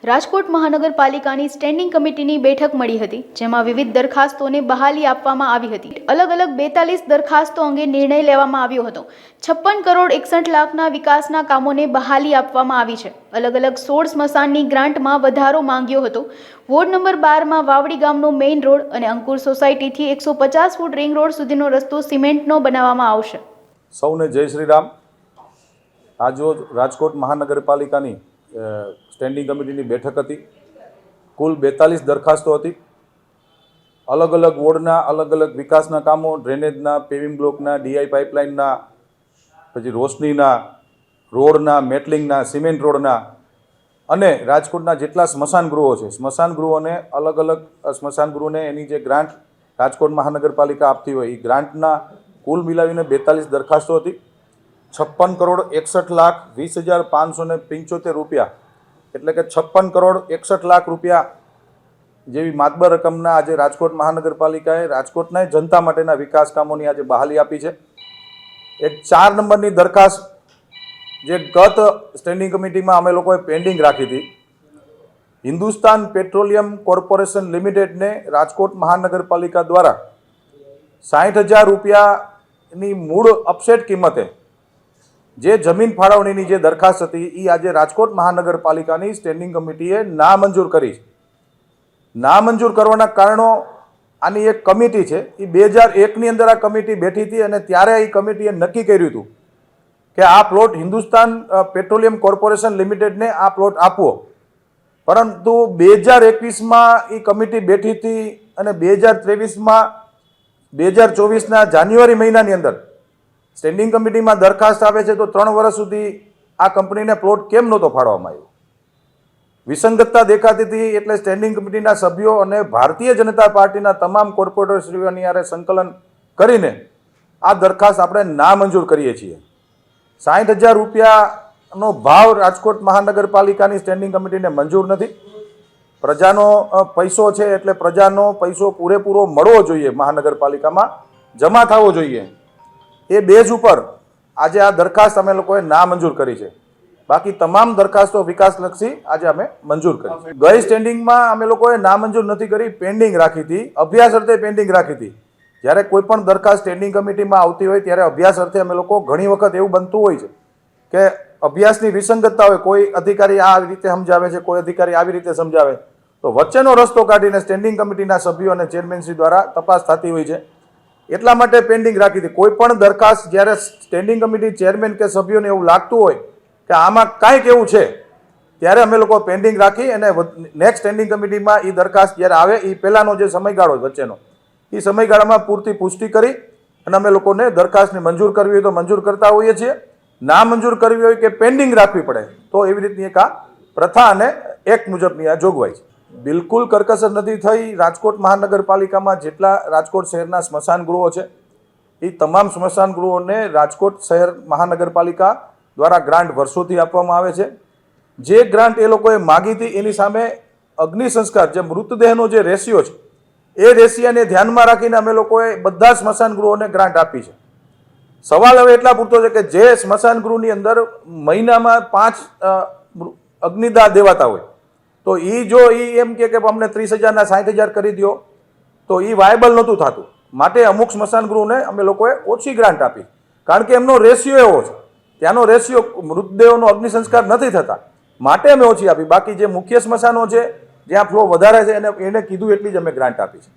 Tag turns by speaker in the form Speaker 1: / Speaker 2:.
Speaker 1: રાજકોટ મહાનગરપાલિકાની સ્ટેન્ડિંગ કમિટીની બેઠક મળી હતી, જેમાં વિવિધ દરખાસ્તોને બહાલી આપવામાં આવી હતી. અલગ અલગ 42 દરખાસ્તો અંગે નિર્ણય લેવામાં આવ્યો હતો. 56 કરોડ 61 લાખના વિકાસના કામોને બહાલી આપવામાં આવી છે. અલગ અલગ 16 સ્મશાનની ગ્રાન્ટમાં વધારો માંગ્યો હતો. વોર્ડ નંબર 12માં વાવડી ગામનો મેઇન રોડ અને અંકુર સોસાયટીથી 150 ફૂટ રિંગ રોડ સુધીનો રસ્તો સિમેન્ટનો બનાવવામાં આવશે.
Speaker 2: સૌને જય શ્રી રામ. આજરોજ રાજકોટ મહાનગરપાલિકાની સ્ટેન્ડિંગ કમિટીની બેઠક હતી. કુલ 42 દરખાસ્તો હતી. અલગ અલગ વોર્ડના અલગ અલગ વિકાસના કામો, ડ્રેનેજના, પેવિંગ બ્લોકના, ડીઆઈ પાઇપલાઇનના, પછી રોશનીના, રોડના, મેટલિંગના, સિમેન્ટ રોડના અને રાજકોટના જેટલા સ્મશાન ગૃહો છે, સ્મશાન ગૃહોને અલગ અલગ સ્મશાન ગૃહોને એની જે ગ્રાન્ટ રાજકોટ મહાનગરપાલિકા આપતી હોય એ ગ્રાન્ટના કુલ મિલાવીને 42 દરખાસ્તો હતી. 56 કરોડ 61 લાખ 20,575 રૂપિયા, એટલે કે 56 કરોડ 61 લાખ રૂપિયા જેવી માતબર રકમના આજે રાજકોટ મહાનગરપાલિકાએ રાજકોટના જનતા માટેના વિકાસ કામોની આજે બહાલી આપી છે. એક 4 નંબરની દરખાસ્ત જે ગત સ્ટેન્ડિંગ કમિટીમાં અમે લોકોએ પેન્ડિંગ રાખી હતી, હિન્દુસ્તાન પેટ્રોલિયમ કોર્પોરેશન લિમિટેડને રાજકોટ મહાનગરપાલિકા દ્વારા 60,000 રૂપિયાની મૂળ અપસેટ કિંમતે જે જમીન ફાળવણીની જે દરખાસ્ત હતી એ આજે રાજકોટ મહાનગરપાલિકાની સ્ટેન્ડિંગ કમિટીએ નામંજૂર કરી. નામંજૂર કરવાના કારણો, આની એક કમિટી છે, એ 2001ની અંદર આ કમિટી બેઠી હતી અને ત્યારે એ કમિટીએ નક્કી કર્યું હતું કે આ પ્લોટ હિન્દુસ્તાન પેટ્રોલિયમ કોર્પોરેશન લિમિટેડને આ પ્લોટ આપવો. પરંતુ 2021માં એ કમિટી બેઠી હતી અને 2023માં 2024ના જાન્યુઆરી મહિનાની અંદર સ્ટેન્ડિંગ કમિટીમાં દરખાસ્ત આવે છે તો 3 વર્ષ સુધી આ કંપનીને પ્લોટ કેમ નહોતો ફાળવવામાં આવ્યો? વિસંગતતા દેખાતી હતી. એટલે સ્ટેન્ડિંગ કમિટીના સભ્યો અને ભારતીય જનતા પાર્ટીના તમામ કોર્પોરેટરશ્રીઓની યારે સંકલન કરીને આ દરખાસ્ત આપણે નામંજૂર કરીએ છીએ. 60,000 રૂપિયાનો ભાવ રાજકોટ મહાનગરપાલિકાની સ્ટેન્ડિંગ કમિટીને મંજૂર નથી. પ્રજાનો પૈસો છે એટલે પ્રજાનો પૈસો પૂરેપૂરો મળવો જોઈએ, મહાનગરપાલિકામાં જમા થવો જોઈએ. એ બેઝ ઉપર આજે આ દરખાસ્ત અમે લોકોએ નામંજૂર કરી છે. બાકી તમામ દરખાસ્તો વિકાસલક્ષી આજે અમે મંજૂર કરી. ગઈ સ્ટેન્ડિંગમાં અમે લોકોએ નામંજૂર નથી કરી, પેન્ડિંગ રાખી હતી, અભ્યાસ અર્થે પેન્ડિંગ રાખી હતી. જ્યારે કોઈ પણ દરખાસ્ત સ્ટેન્ડિંગ કમિટીમાં આવતી હોય ત્યારે અભ્યાસ અર્થે અમે લોકો ઘણી વખત એવું બનતું હોય છે કે અભ્યાસની વિસંગતતા હોય, કોઈ અધિકારી આ રીતે સમજાવે છે, કોઈ અધિકારી આવી રીતે સમજાવે, તો વચ્ચેનો રસ્તો કાઢીને સ્ટેન્ડિંગ કમિટીના સભ્યો અને ચેરમેનશ્રી દ્વારા તપાસ થતી હોય છે. એટલા માટે પેન્ડિંગ રાખી હતી. કોઈ પણ દરખાસ્ત જ્યારે સ્ટેન્ડિંગ કમિટી ચેરમેન કે સભ્યોને એવું લાગતું હોય કે આમાં કાંઈક એવું છે, ત્યારે અમે લોકો પેન્ડિંગ રાખી અને નેક્સ્ટ સ્ટેન્ડિંગ કમિટીમાં એ દરખાસ્ત જ્યારે આવે એ પહેલાંનો જે સમયગાળો વચ્ચેનો એ સમયગાળામાં પૂરતી પુષ્ટિ કરી અને અમે લોકોને દરખાસ્તને મંજૂર કરવી હોય તો મંજૂર કરતા હોઈએ છીએ. ના મંજૂર કરવી હોય કે પેન્ડિંગ રાખવી પડે તો એવી રીતની એક આ પ્રથા અને એક મુજબની આ જોગવાઈ છે. બિલકુલ કરકસર નથી થઈ. રાજકોટ મહાનગરપાલિકામાં જેટલા રાજકોટ શહેરના સ્મશાન ગૃહો છે એ તમામ સ્મશાન ગૃહોને રાજકોટ શહેર મહાનગરપાલિકા દ્વારા ગ્રાન્ટ વર્ષોથી આપવામાં આવે છે. જે ગ્રાન્ટ એ લોકોએ માગી હતી એની સામે અગ્નિ સંસ્કાર, જે મૃતદેહનો જે રેશિયો છે એ રેશિયાને ધ્યાનમાં રાખીને અમે લોકોએ બધા સ્મશાન ગૃહોને ગ્રાન્ટ આપી છે. સવાલ હવે એટલા પૂરતો છે કે જે સ્મશાન ગૃહની અંદર મહિનામાં 5 અગ્નિદાહ દેવાતા હોય તો એ જો એમ કે અમને 30,000ના 60,000 કરી દો તો એ વાયબલ નહોતું થતું. માટે અમુક સ્મશાન ગૃહને અમે લોકોએ ઓછી ગ્રાન્ટ આપી, કારણ કે એમનો રેશિયો એવો છે, ત્યાંનો રેશિયો મૃતદેહોનો અગ્નિ સંસ્કાર નથી થતા, માટે અમે ઓછી આપી. બાકી જે મુખ્ય સ્મશાનો છે જ્યાં ફ્લો વધારે છે એને કીધું એટલી જ અમે ગ્રાન્ટ આપી છે.